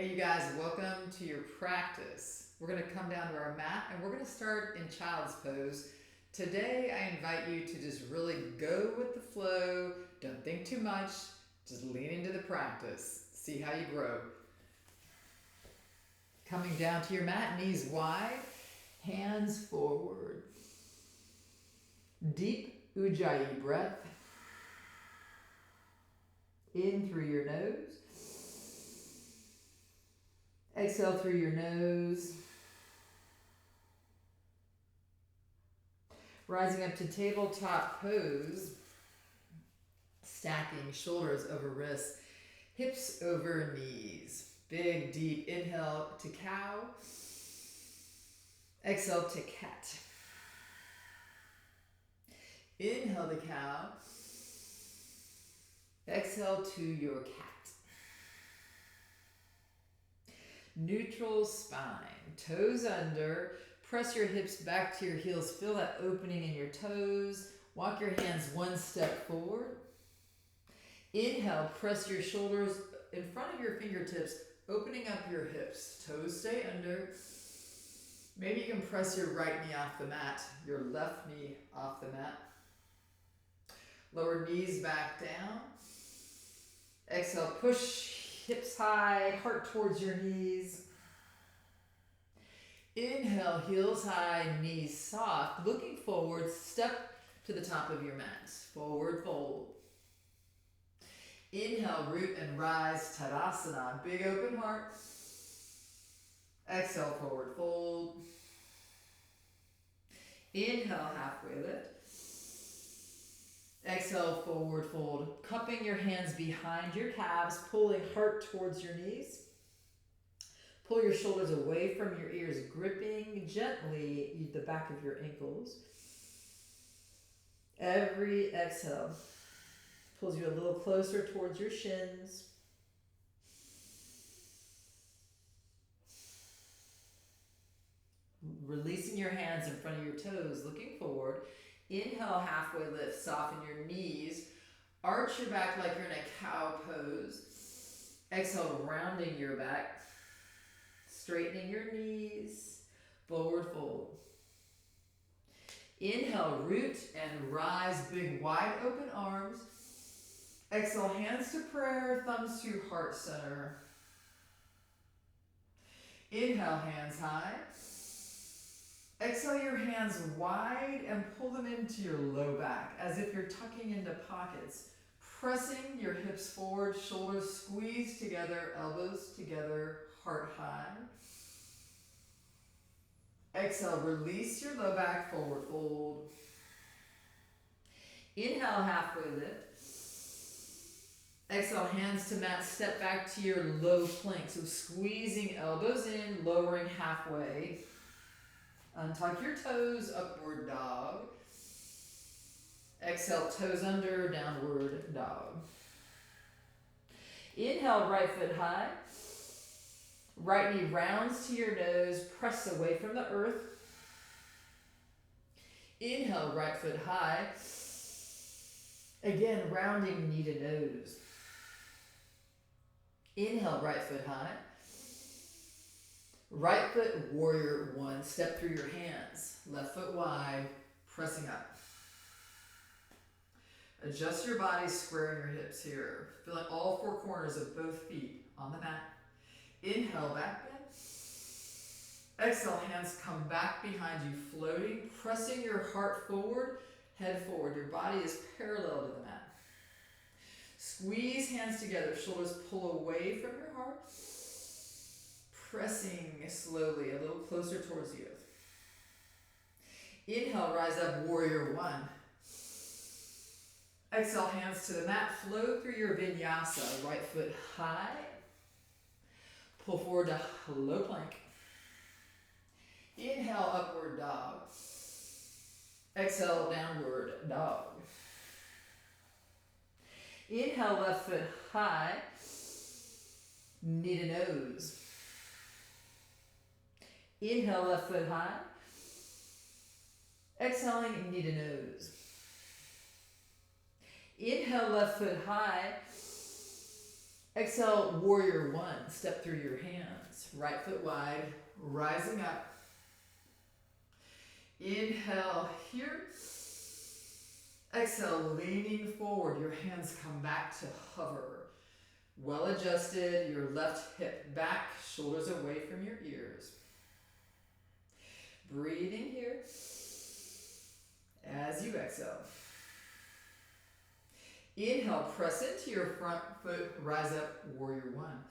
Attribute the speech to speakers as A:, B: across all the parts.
A: Hey you guys, welcome to your practice. We're going to come down to our mat and we're going to start in child's pose. Today I invite you to just really go with the flow. Don't think too much. Just lean into the practice. See how you grow. Coming down to your mat, knees wide, hands forward. Deep Ujjayi breath. In through your nose. Exhale through your nose. Rising up to tabletop pose. Stacking shoulders over wrists. Hips over knees. Big, deep inhale to cow. Exhale to cat. Inhale to cow. Exhale to your cat. Neutral spine, toes under, press your hips back to your heels, feel that opening in your toes, walk your hands one step forward. Inhale, press your shoulders in front of your fingertips, opening up your hips, toes stay under. Maybe you can press your right knee off the mat, your left knee off the mat. Lower knees back down. Exhale, push hips high, heart towards your knees. Inhale, heels high, knees soft. Looking forward, step to the top of your mat. Forward fold. Inhale, root and rise, Tadasana. Big open heart. Exhale, forward fold. Inhale, halfway lift. Exhale, forward fold. Cupping your hands behind your calves, pulling heart towards your knees. Pull your shoulders away from your ears, gripping gently the back of your ankles. Every exhale pulls you a little closer towards your shins. Releasing your hands in front of your toes, looking forward. Inhale, halfway lift, soften your knees. Arch your back like you're in a cow pose. Exhale, rounding your back. Straightening your knees. Forward fold. Inhale, root and rise, big wide open arms. Exhale, hands to prayer, thumbs to heart center. Inhale, hands high. Exhale your hands wide and pull them into your low back as if you're tucking into pockets. Pressing your hips forward, shoulders squeeze together, elbows together, heart high. Exhale, release your low back, forward fold. Inhale, halfway lift. Exhale, hands to mat, step back to your low plank. So squeezing elbows in, lowering halfway. Untuck your toes, upward dog. Exhale, toes under, downward dog. Inhale, right foot high. Right knee rounds to your nose, press away from the earth. Inhale, right foot high. Again, rounding knee to nose. Inhale, right foot high. Right foot, warrior one. Step through your hands. Left foot wide, pressing up. Adjust your body, squaring your hips here. Feeling all four corners of both feet on the mat. Inhale, back bend. Exhale, hands come back behind you, floating, pressing your heart forward, head forward. Your body is parallel to the mat. Squeeze hands together, shoulders pull away from your heart. Pressing slowly, a little closer towards you. Inhale, rise up, warrior one. Exhale, hands to the mat, flow through your vinyasa. Right foot high. Pull forward to low plank. Inhale, upward dog. Exhale, downward dog. Inhale, left foot high. Knee to nose. Inhale, left foot high. Exhaling, knee to nose. Inhale, left foot high. Exhale, warrior one. Step through your hands. Right foot wide, rising up. Inhale here. Exhale, leaning forward. Your hands come back to hover. Well adjusted, your left hip back, shoulders away from your ears. Breathing here as you exhale. Inhale, press into your front foot, rise up, warrior one.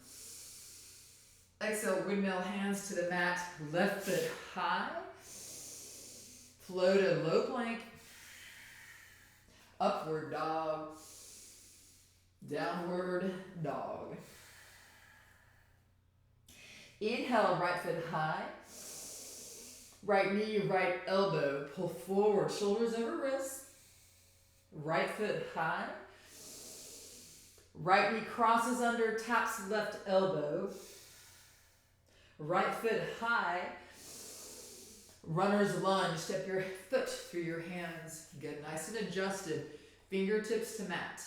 A: Exhale, windmill hands to the mat, left foot high. Flow to low plank. Upward dog. Downward dog. Inhale, right foot high. Right knee, right elbow. Pull forward, shoulders over wrists. Right foot high. Right knee crosses under, taps left elbow. Right foot high. Runner's lunge. Step your foot through your hands. Get nice and adjusted. Fingertips to mat.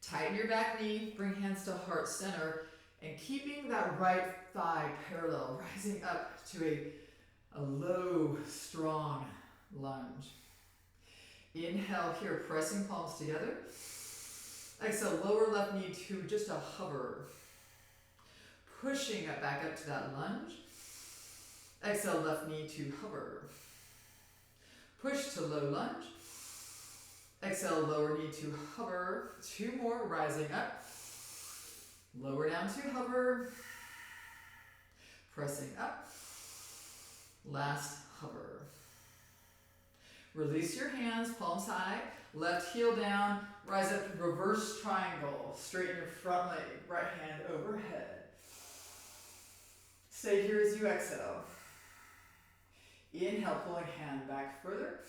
A: Tighten your back knee. Bring hands to heart center. And keeping that right thigh parallel. Rising up to a low, strong lunge. Inhale here. Pressing palms together. Exhale. Lower left knee to just a hover. Pushing it back up to that lunge. Exhale, left knee to hover. Push to low lunge. Exhale, lower knee to hover. Two more, rising up. Lower down to hover. Pressing up. Last hover. Release your hands, palms high. Left heel down. Rise up to reverse triangle. Straighten your front leg. Right hand overhead. Stay here as you exhale. Inhale, pulling hand back further.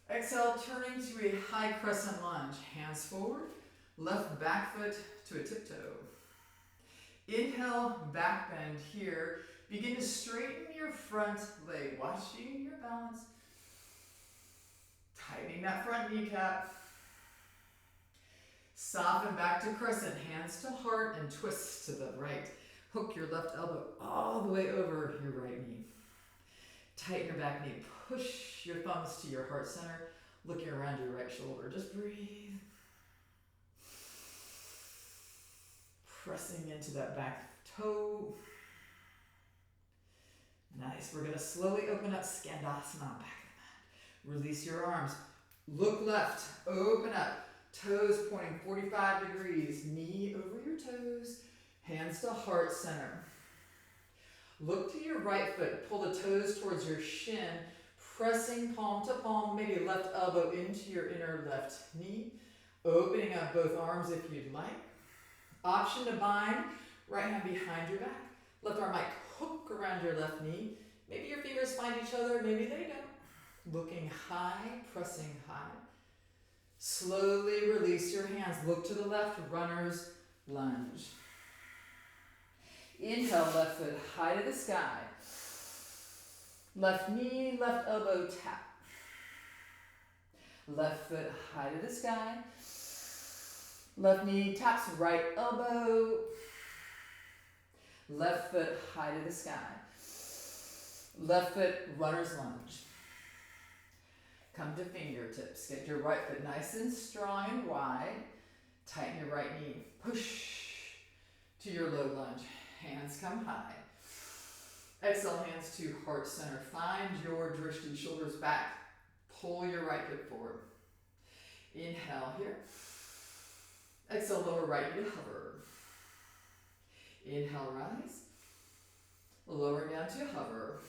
A: Exhale, turning to a high crescent lunge. Hands forward, left back foot to a tiptoe. Inhale, back bend here. Begin to straighten your front leg, watching your balance. Tightening that front kneecap. Soften back to crescent, hands to heart, and twist to the right. Hook your left elbow all the way over your right knee. Tighten your back knee. Push your thumbs to your heart center, looking around your right shoulder. Just breathe. Pressing into that back toe. Nice. We're going to slowly open up Skandasana, back of the mat. Release your arms. Look left. Open up. Toes pointing 45 degrees. Knee over your toes. Hands to heart center. Look to your right foot. Pull the toes towards your shin. Pressing palm to palm. Maybe left elbow into your inner left knee. Opening up both arms if you'd like. Option to bind. Right hand behind your back. Left arm might hook around your left knee. Maybe your fingers find each other. Maybe they don't. Looking high. Pressing high. Slowly release your hands. Look to the left. Runner's lunge. Inhale, left foot high to the sky. Left knee, left elbow tap. Left foot high to the sky. Left knee taps right elbow. Left foot high to the sky. Left foot runner's lunge. Come to fingertips. Get your right foot nice and strong and wide. Tighten your right knee. Push to your low lunge. Hands come high. Exhale, hands to heart center. Find your drishti, shoulders back. Pull your right hip forward. Inhale here. Exhale, lower right knee to hover. Inhale, rise. Lower down to hover.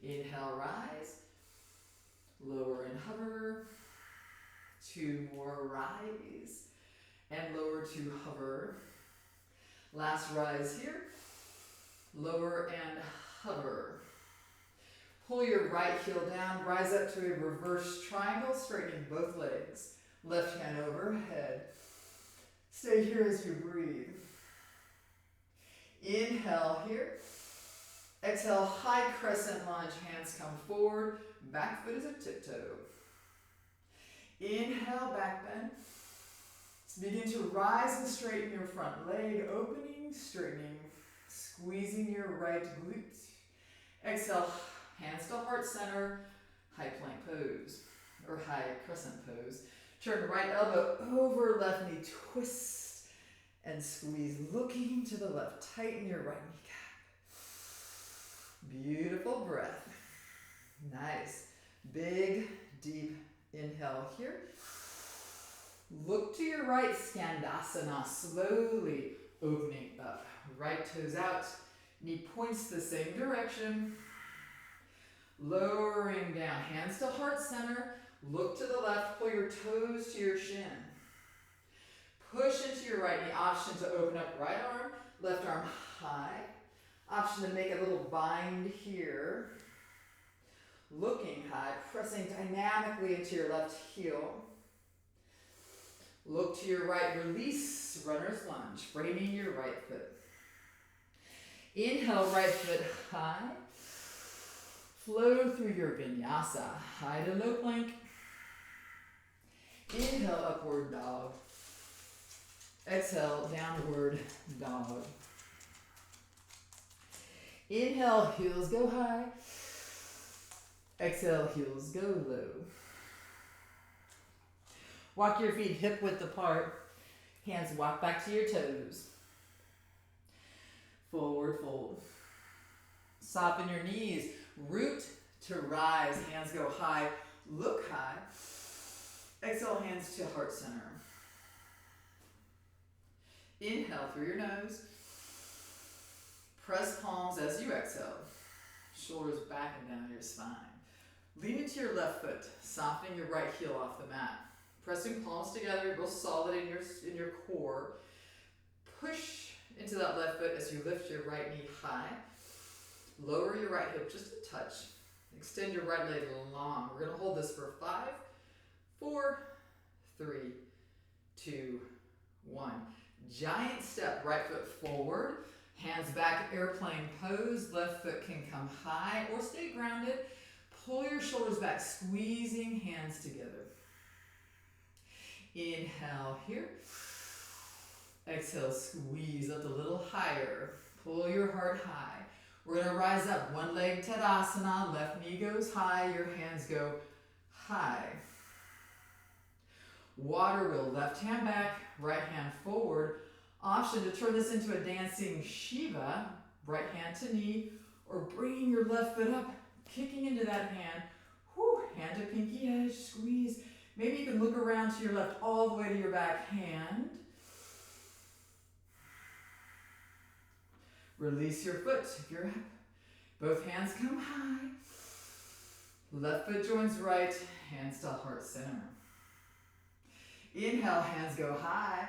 A: Inhale, rise. Lower and hover. Two more, rise. And lower to hover. Last rise here. Lower and hover. Pull your right heel down. Rise up to a reverse triangle, straightening both legs. Left hand overhead. Stay here as you breathe. Inhale here. Exhale, high crescent lunge. Hands come forward. Back foot is a tiptoe. Inhale, back bend. Begin to rise and straighten your front leg, opening, straightening, squeezing your right glute. Exhale, hands to heart center, high plank pose, or high crescent pose. Turn right elbow over, left knee, twist and squeeze, looking to the left. Tighten your right kneecap. Beautiful breath. Nice. Big, deep inhale here. Look to your right, Skandasana, slowly opening up. Right toes out, knee points the same direction. Lowering down, hands to heart center. Look to the left, pull your toes to your shin. Push into your right knee, option to open up right arm, left arm high. Option to make a little bind here. Looking high, pressing dynamically into your left heel. Look to your right, release, runner's lunge, framing your right foot. Inhale, right foot high. Flow through your vinyasa, high to low plank. Inhale, upward dog. Exhale, downward dog. Inhale, heels go high. Exhale, heels go low. Walk your feet hip width apart. Hands walk back to your toes. Forward fold. Soften your knees. Root to rise. Hands go high. Look high. Exhale, hands to heart center. Inhale through your nose. Press palms as you exhale. Shoulders back and down your spine. Lean into your left foot. Soften your right heel off the mat. Pressing palms together, real solid in your core. Push into that left foot as you lift your right knee high. Lower your right hip just a touch. Extend your right leg long. We're going to hold this for 5, 4, 3, 2, 1. Giant step, right foot forward. Hands back, airplane pose. Left foot can come high or stay grounded. Pull your shoulders back, squeezing hands together. Inhale here. Exhale, squeeze up a little higher. Pull your heart high. We're going to rise up. One leg Tadasana. Left knee goes high. Your hands go high. Water wheel. Left hand back. Right hand forward. Option to turn this into a dancing Shiva. Right hand to knee. Or bringing your left foot up. Kicking into that hand. Whew, hand to pinky edge. Squeeze. Maybe you can look around to your left all the way to your back hand. Release your foot if you're up. Both hands come high. Left foot joins right. Hands to heart center. Inhale, hands go high.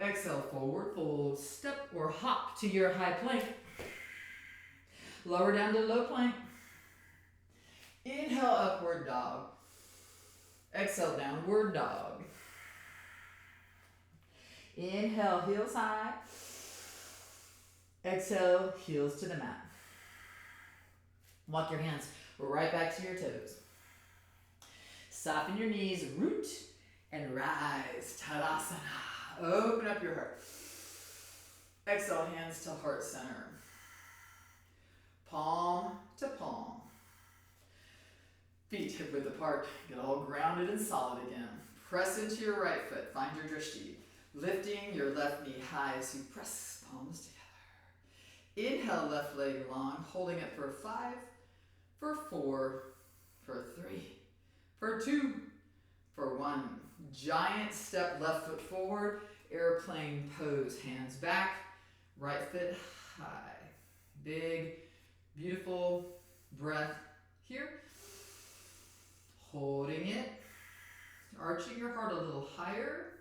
A: Exhale, forward fold. Step or hop to your high plank. Lower down to low plank. Inhale, upward dog. Exhale, downward dog. Inhale, heels high. Exhale, heels to the mat. Walk your hands right back to your toes. Soften your knees, root and rise. Tadasana. Open up your heart. Exhale, hands to heart center. Palm to palm. Feet hip width apart. Get all grounded and solid again. Press into your right foot. Find your drishti. Lifting your left knee high as you press palms together. Inhale, left leg long. Holding it for 5, for 4, for 3, for 2, for 1. Giant step, left foot forward. Airplane pose. Hands back. Right foot high. Big, beautiful breath here. Holding it, arching your heart a little higher,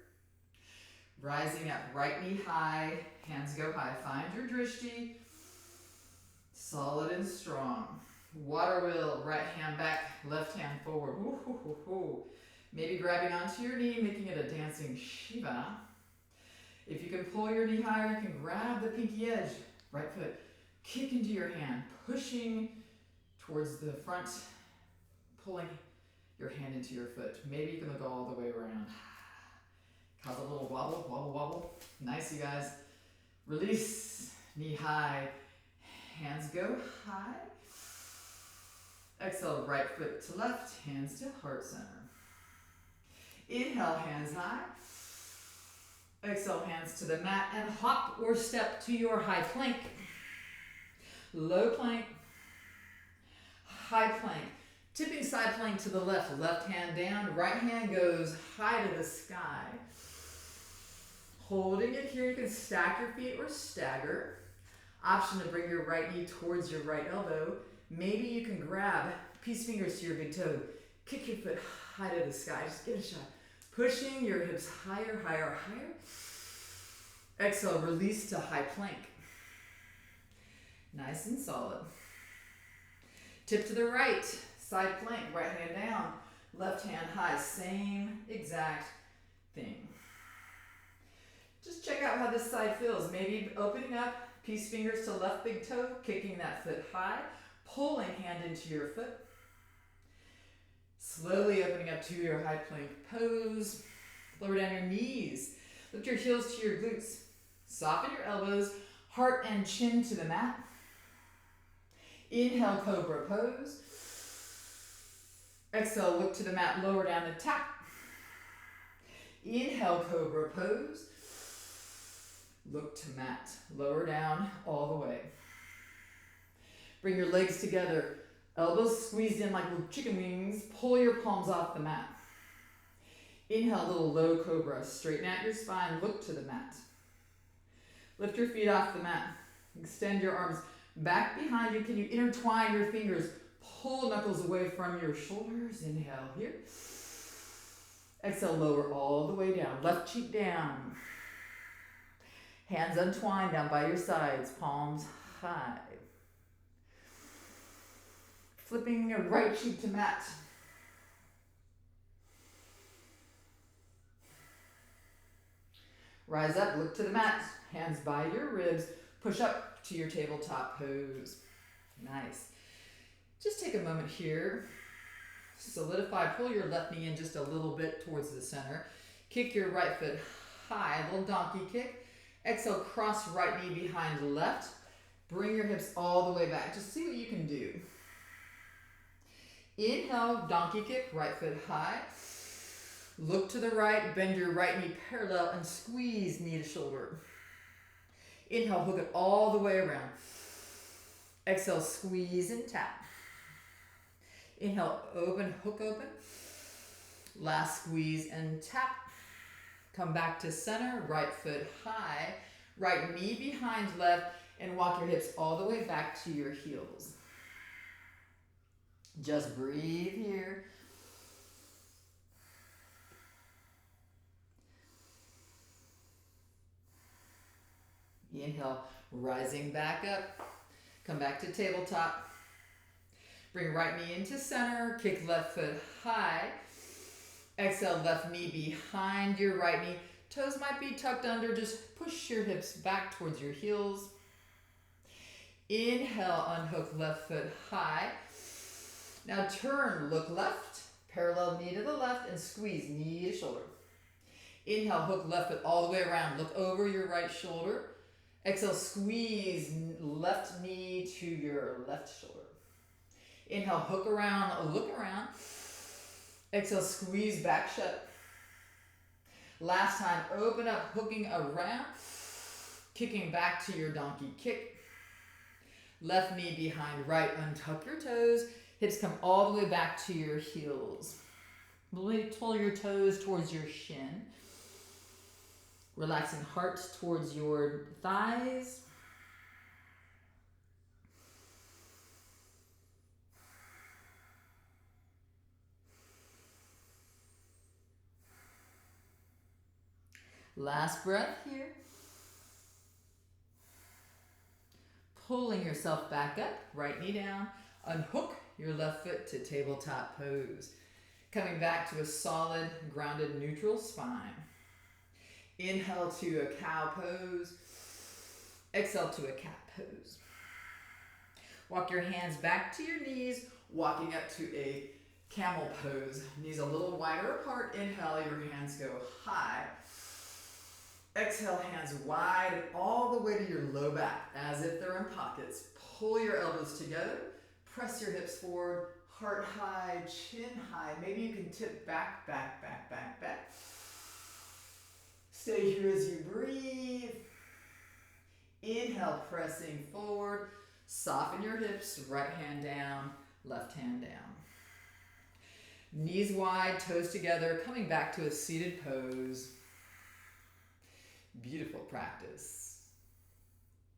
A: rising up, right knee high, hands go high, find your drishti, solid and strong. Water wheel, right hand back, left hand forward. Ooh, ooh, ooh, ooh. Maybe grabbing onto your knee, making it a dancing Shiva. If you can pull your knee higher, you can grab the pinky edge, right foot, kick into your hand, pushing towards the front, pulling your hand into your foot. Maybe you can look all the way around. How's a little wobble, wobble, wobble? Nice, you guys. Release, knee high, hands go high. Exhale, right foot to left, hands to heart center. Inhale, hands high. Exhale, hands to the mat and hop or step to your high plank. Low plank, high plank. Tipping side plank to the left, left hand down, right hand goes high to the sky. Holding it here, you can stack your feet or stagger. Option to bring your right knee towards your right elbow. Maybe you can grab peace fingers to your big toe. Kick your foot high to the sky, just give it a shot. Pushing your hips higher, higher, higher. Exhale, release to high plank. Nice and solid. Tip to the right, side plank, right hand down, left hand high, same exact thing. Just check out how this side feels. Maybe opening up, peace fingers to left big toe, kicking that foot high, pulling hand into your foot. Slowly opening up to your high plank pose. Lower down your knees. Lift your heels to your glutes. Soften your elbows, heart and chin to the mat. Inhale, cobra pose. Exhale, look to the mat, lower down to tap. Inhale, cobra pose. Look to mat, lower down all the way. Bring your legs together, elbows squeezed in like little chicken wings. Pull your palms off the mat. Inhale, little low cobra. Straighten out your spine, look to the mat. Lift your feet off the mat. Extend your arms back behind you. Can you intertwine your fingers? Pull knuckles away from your shoulders. Inhale here. Exhale, lower all the way down. Left cheek down. Hands untwined down by your sides. Palms high. Flipping your right cheek to mat. Rise up, look to the mat. Hands by your ribs. Push up to your tabletop pose. Nice. Just take a moment here. Solidify, pull your left knee in just a little bit towards the center. Kick your right foot high, a little donkey kick. Exhale, cross right knee behind left. Bring your hips all the way back. Just see what you can do. Inhale, donkey kick, right foot high. Look to the right, bend your right knee parallel and squeeze knee to shoulder. Inhale, hook it all the way around. Exhale, squeeze and tap. Inhale, open, hook open. Last squeeze and tap. Come back to center, right foot high, right knee behind left, and walk your hips all the way back to your heels. Just breathe here. Inhale, rising back up. Come back to tabletop. Bring right knee into center. Kick left foot high. Exhale, left knee behind your right knee. Toes might be tucked under. Just push your hips back towards your heels. Inhale, unhook left foot high. Now turn, look left. Parallel knee to the left and squeeze knee to shoulder. Inhale, hook left foot all the way around. Look over your right shoulder. Exhale, squeeze left knee to your left shoulder. Inhale, hook around, look around. Exhale, squeeze back shut. Last time, open up, hooking around. Kicking back to your donkey kick. Left knee behind right, untuck your toes. Hips come all the way back to your heels. Pull your toes towards your shin. Relaxing heart towards your thighs. Last breath here. Pulling yourself back up, right knee down. Unhook your left foot to tabletop pose. Coming back to a solid, grounded, neutral spine. Inhale to a cow pose. Exhale to a cat pose. Walk your hands back to your knees, walking up to a camel pose. Knees a little wider apart. Inhale, your hands go high. Exhale, hands wide and all the way to your low back as if they're in pockets. Pull your elbows together. Press your hips forward. Heart high, chin high. Maybe you can tip back, back, back, back, back. Stay here as you breathe. Inhale, pressing forward. Soften your hips. Right hand down, left hand down. Knees wide, toes together, coming back to a seated pose. Beautiful practice.